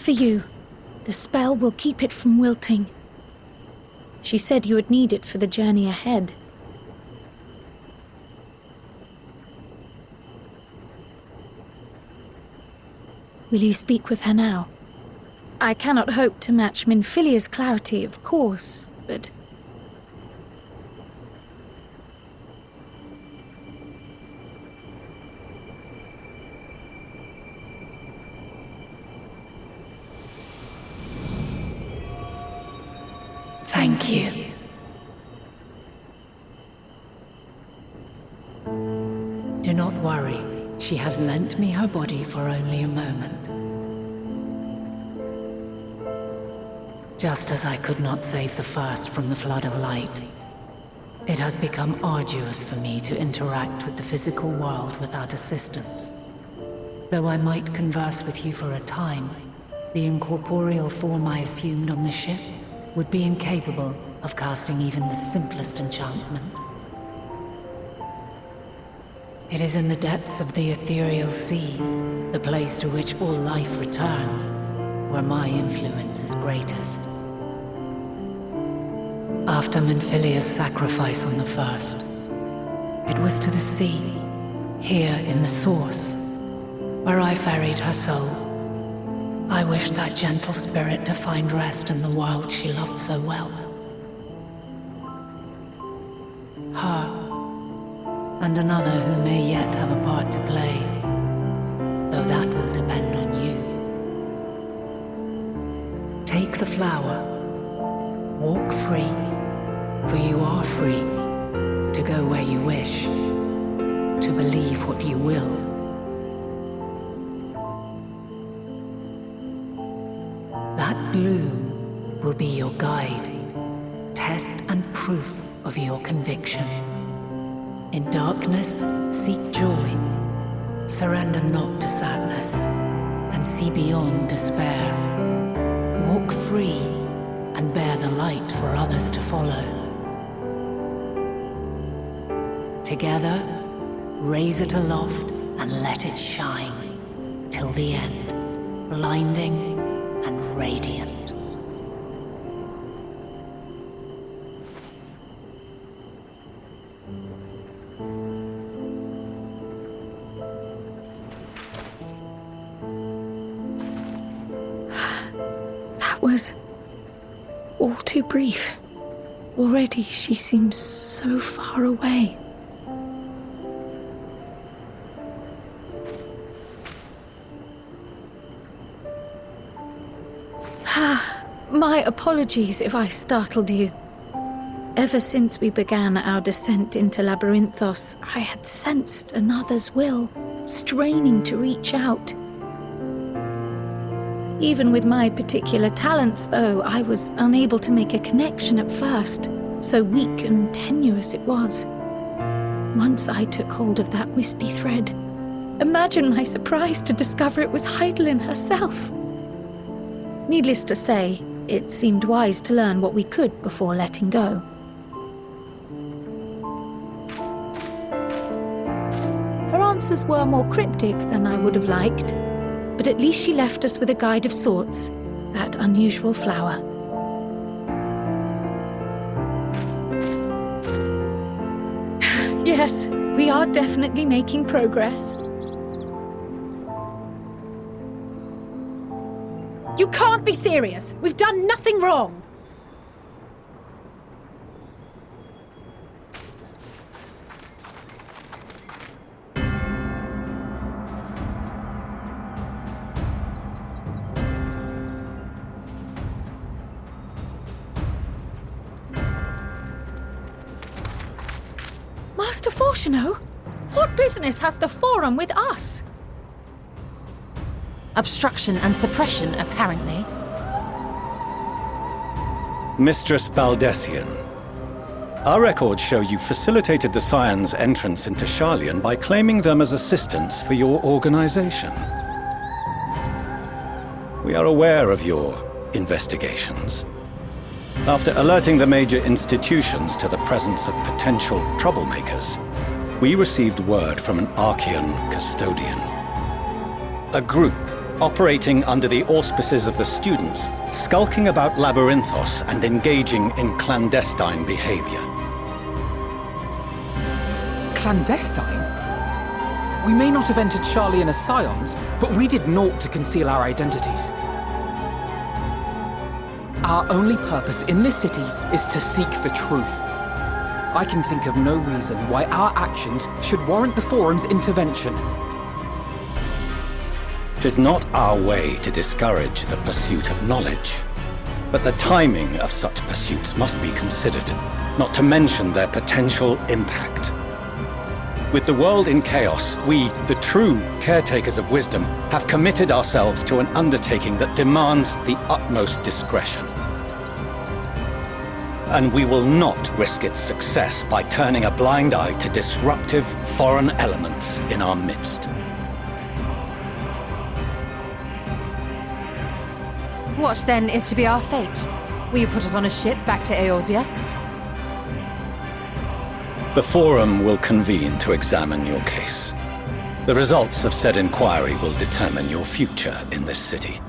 For you. The spell will keep it from wilting. She said you would need it for the journey ahead. Will you speak with her now? I cannot hope to match Minfilia's clarity, of course, but... Thank you. Do not worry. She has lent me her body for only a moment. Just as I could not save the first from the flood of light, it has become arduous for me to interact with the physical world without assistance. Though I might converse with you for a time, the incorporeal form I assumed on the ship would be incapable of casting even the simplest enchantment. It is in the depths of the ethereal sea, the place to which all life returns, where my influence is greatest. After Minfilia's sacrifice on the first, it was to the sea, here in the source, where I ferried her soul. I wished that gentle spirit to find rest in the world she loved so well. Her, and another who may yet have a part to play, though that will depend on you. Take the flower, walk free, for you are free, to go where you wish, to believe what you will. That bloom will be your guide, test and proof of your conviction. In darkness, seek joy. Surrender not to sadness, and see beyond despair. Walk free, and bear the light for others to follow. Together, raise it aloft and let it shine, till the end, blinding and radiant. Was all too brief. Already she seems so far away. My apologies if I startled you. Ever since we began our descent into Labyrinthos, I had sensed another's will, straining to reach out. Even with my particular talents, though, I was unable to make a connection at first, so weak and tenuous it was. Once I took hold of that wispy thread, imagine my surprise to discover it was Heidelin herself. Needless to say, it seemed wise to learn what we could before letting go. Her answers were more cryptic than I would have liked, but at least she left us with a guide of sorts, that unusual flower. Yes, we are definitely making progress. You can't be serious! We've done nothing wrong! Master Fortuno? What business has the Forum with us? Obstruction and suppression, apparently. Mistress Baldessian, our records show you facilitated the Scions' entrance into Sharlayan by claiming them as assistants for your organization. We are aware of your investigations. After alerting the major institutions to the presence of potential troublemakers, we received word from an Archean custodian. A group operating under the auspices of the students, skulking about Labyrinthos and engaging in clandestine behavior. Clandestine? We may not have entered Sharlayan as scions, but we did naught to conceal our identities. Our only purpose in this city is to seek the truth. I can think of no reason why our actions should warrant the Forum's intervention. 'Tis not our way to discourage the pursuit of knowledge, but the timing of such pursuits must be considered, not to mention their potential impact. With the world in chaos, we, the true caretakers of wisdom, have committed ourselves to an undertaking that demands the utmost discretion. And we will not risk its success by turning a blind eye to disruptive foreign elements in our midst. What then is to be our fate? Will you put us on a ship back to Eorzea? The Forum will convene to examine your case. The results of said inquiry will determine your future in this city.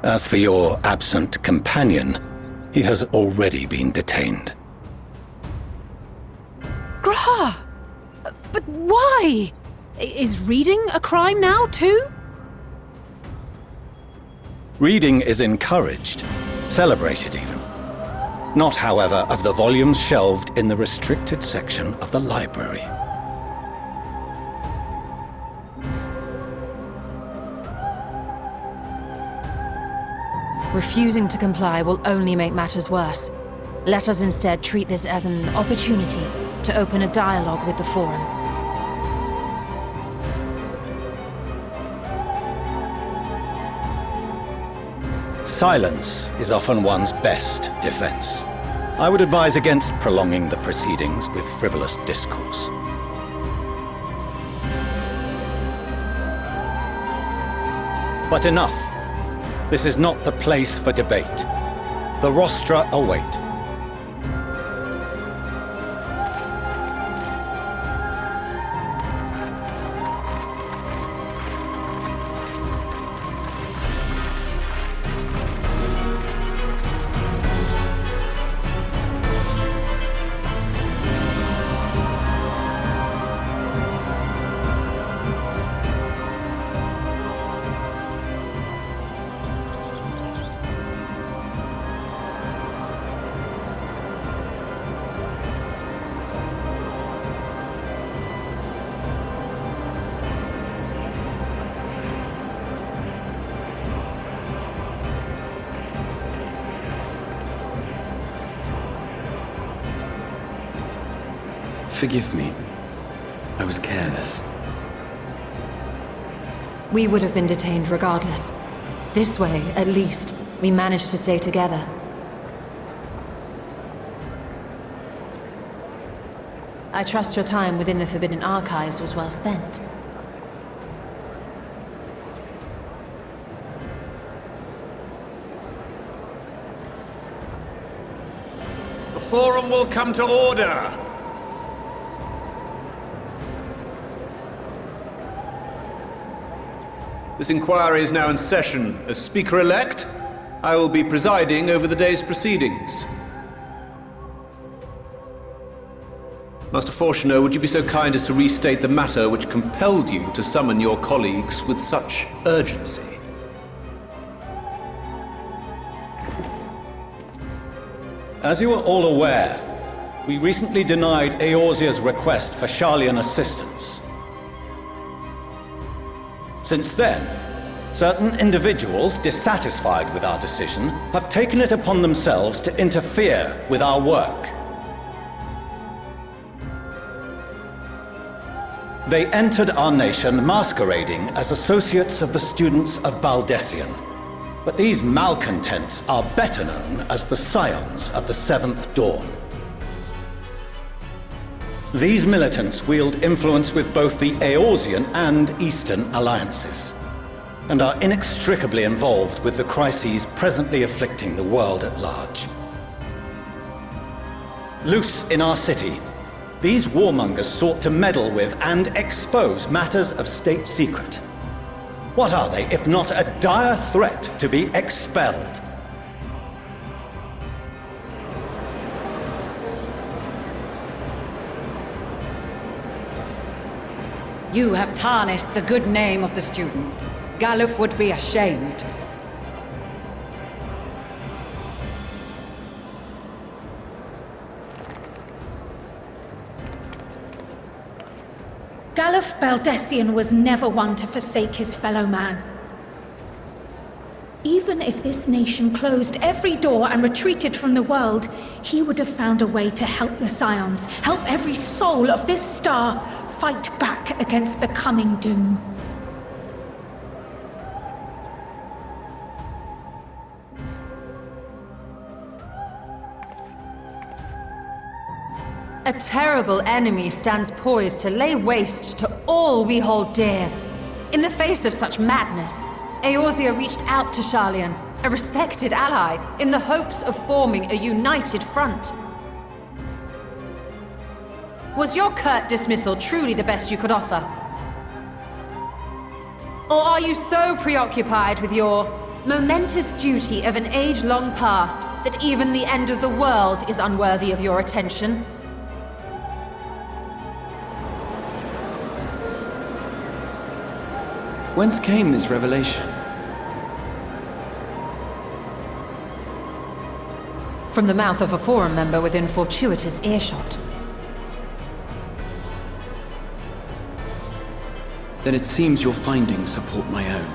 As for your absent companion, he has already been detained. Grah! But why? Is reading a crime now, too? Reading is encouraged, celebrated even. Not, however, of the volumes shelved in the restricted section of the library. Refusing to comply will only make matters worse. Let us instead treat this as an opportunity to open a dialogue with the Forum. Silence is often one's best defense. I would advise against prolonging the proceedings with frivolous discourse. But enough. This is not the place for debate. The rostra await. Forgive me. I was careless. We would have been detained regardless. This way, at least, we managed to stay together. I trust your time within the Forbidden Archives was well spent. The Forum will come to order! This inquiry is now in session. As Speaker-elect, I will be presiding over the day's proceedings. Master Fortuner, would you be so kind as to restate the matter which compelled you to summon your colleagues with such urgency? As you are all aware, we recently denied Eorzea's request for Sharlayan assistance. Since then, certain individuals dissatisfied with our decision have taken it upon themselves to interfere with our work. They entered our nation masquerading as associates of the students of Baldessian. But these malcontents are better known as the Scions of the Seventh Dawn. These militants wield influence with both the Eorzean and Eastern alliances, and are inextricably involved with the crises presently afflicting the world at large. Loose in our city, these warmongers sought to meddle with and expose matters of state secret. What are they, if not a dire threat to be expelled? You have tarnished the good name of the students. Galuf would be ashamed. Galuf Baldessian was never one to forsake his fellow man. Even if this nation closed every door and retreated from the world, he would have found a way to help the Scions, help every soul of this star fight back against the coming doom. A terrible enemy stands poised to lay waste to all we hold dear. In the face of such madness, Eorzea reached out to Sharlayan, a respected ally, in the hopes of forming a united front. Was your curt dismissal truly the best you could offer? Or are you so preoccupied with your momentous duty of an age long past that even the end of the world is unworthy of your attention? Whence came this revelation? From the mouth of a Forum member within fortuitous earshot. Then it seems your findings support my own.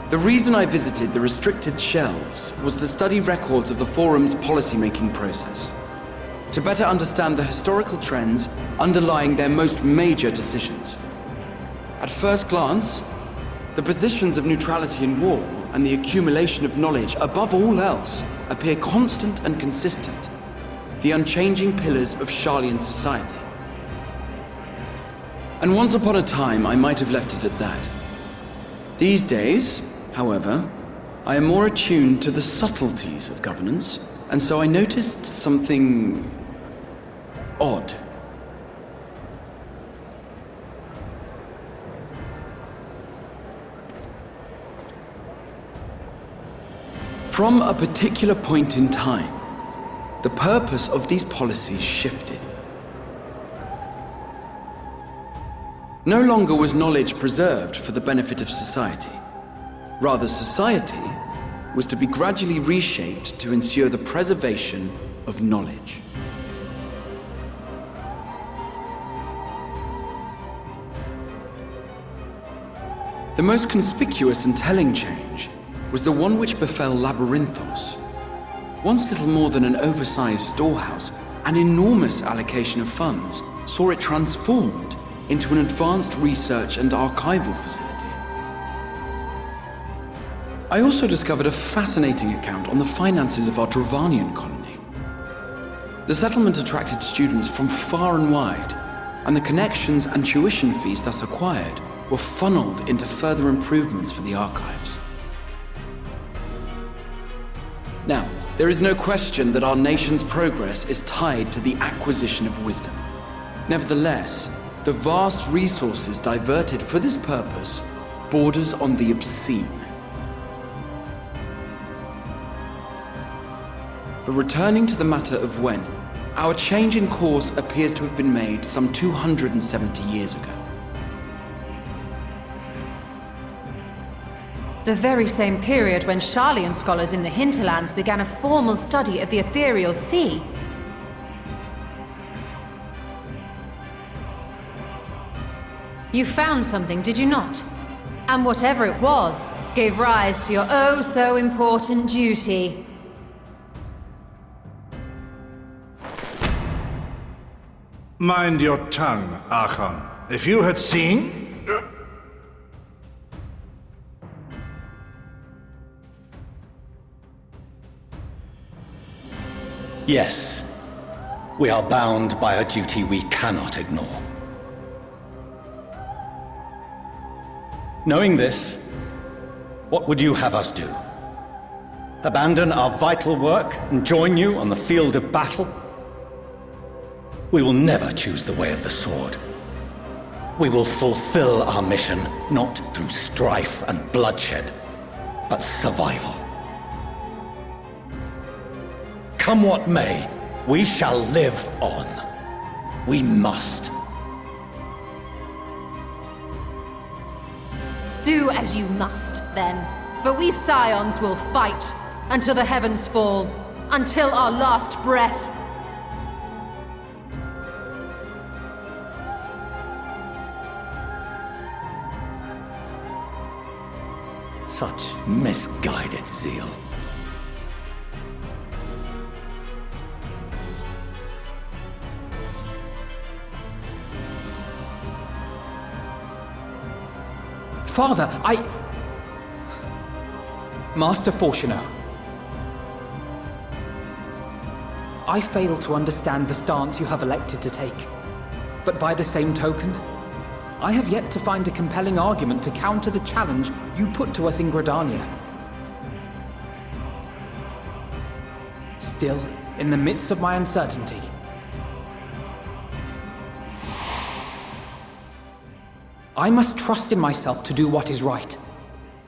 The reason I visited the restricted shelves was to study records of the Forum's policymaking process, to better understand the historical trends underlying their most major decisions. At first glance, the positions of neutrality in war and the accumulation of knowledge above all else appear constant and consistent, the unchanging pillars of Sharlayan society. And once upon a time, I might have left it at that. These days, however, I am more attuned to the subtleties of governance, and so I noticed something odd. From a particular point in time, the purpose of these policies shifted. No longer was knowledge preserved for the benefit of society. Rather, society was to be gradually reshaped to ensure the preservation of knowledge. The most conspicuous and telling change was the one which befell Labyrinthos. Once little more than an oversized storehouse, an enormous allocation of funds saw it transformed into an advanced research and archival facility. I also discovered a fascinating account on the finances of our Dravanian colony. The settlement attracted students from far and wide, and the connections and tuition fees thus acquired were funneled into further improvements for the archives. Now, there is no question that our nation's progress is tied to the acquisition of wisdom. Nevertheless, the vast resources diverted for this purpose borders on the obscene. But returning to the matter of when, our change in course appears to have been made some 270 years ago. The very same period when Sharlayan scholars in the hinterlands began a formal study of the ethereal sea. You found something, did you not? And whatever it was, gave rise to your oh-so-important duty. Mind your tongue, Archon. If you had seen... Yes, we are bound by a duty we cannot ignore. Knowing this, what would you have us do? Abandon our vital work and join you on the field of battle? We will never choose the way of the sword. We will fulfill our mission not through strife and bloodshed, but survival. Come what may, we shall live on. We must. Do as you must, then. But we Scions will fight until the heavens fall, until our last breath. Such misguided zeal. Father, Master Fortuno. I fail to understand the stance you have elected to take. But by the same token, I have yet to find a compelling argument to counter the challenge you put to us in Gridania. Still, in the midst of my uncertainty, I must trust in myself to do what is right,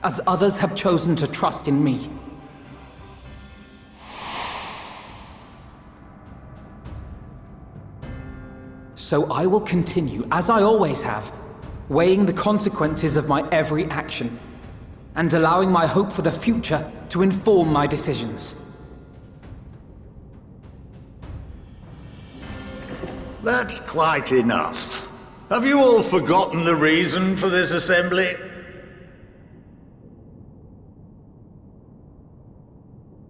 as others have chosen to trust in me. So I will continue, as I always have, weighing the consequences of my every action, and allowing my hope for the future to inform my decisions. That's quite enough. Have you all forgotten the reason for this assembly?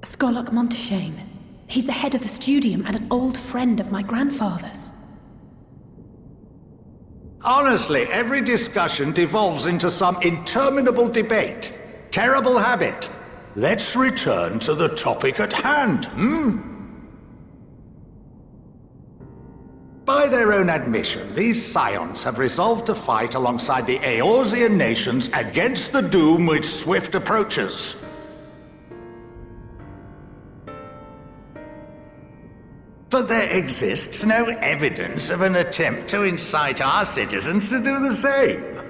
Skolok Monteshane. He's the head of the Studium and an old friend of my grandfather's. Honestly, every discussion devolves into some interminable debate. Terrible habit. Let's return to the topic at hand, By their own admission, these Scions have resolved to fight alongside the Eorzean nations against the doom which swift approaches. But there exists no evidence of an attempt to incite our citizens to do the same.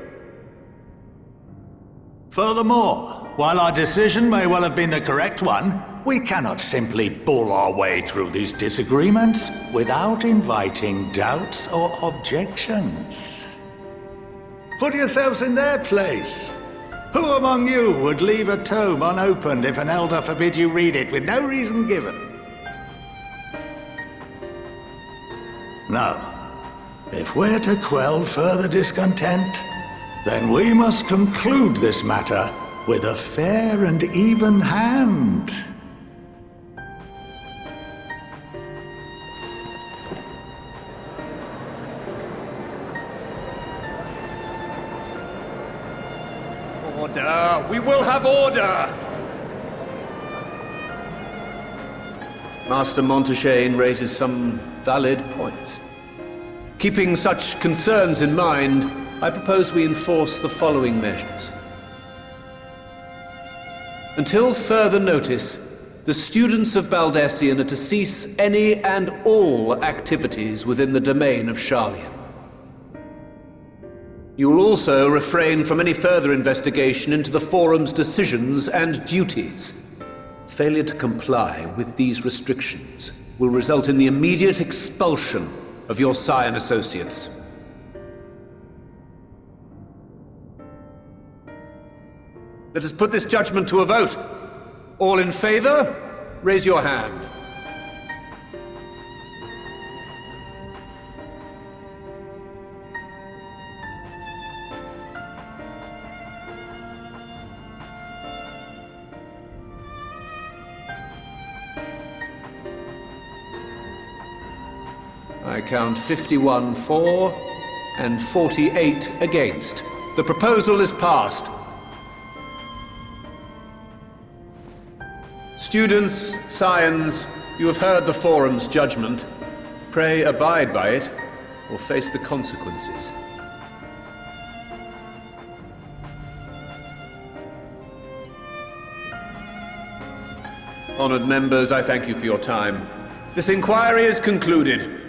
Furthermore, while our decision may well have been the correct one, we cannot simply bull our way through these disagreements without inviting doubts or objections. Put yourselves in their place. Who among you would leave a tome unopened if an elder forbid you read it with no reason given? No. If we're to quell further discontent, then we must conclude this matter with a fair and even hand. Order! We will have order! Master Monteshane raises some valid points. Keeping such concerns in mind, I propose we enforce the following measures. Until further notice, the students of Baldesion are to cease any and all activities within the domain of Sharlayan. You will also refrain from any further investigation into the Forum's decisions and duties. Failure to comply with these restrictions will result in the immediate expulsion of your Scion associates. Let us put this judgment to a vote. All in favor, raise your hand. I count 51 for and 48 against. The proposal is passed. Students, Scions, you have heard the Forum's judgment. Pray abide by it, or face the consequences. Honored members, I thank you for your time. This inquiry is concluded.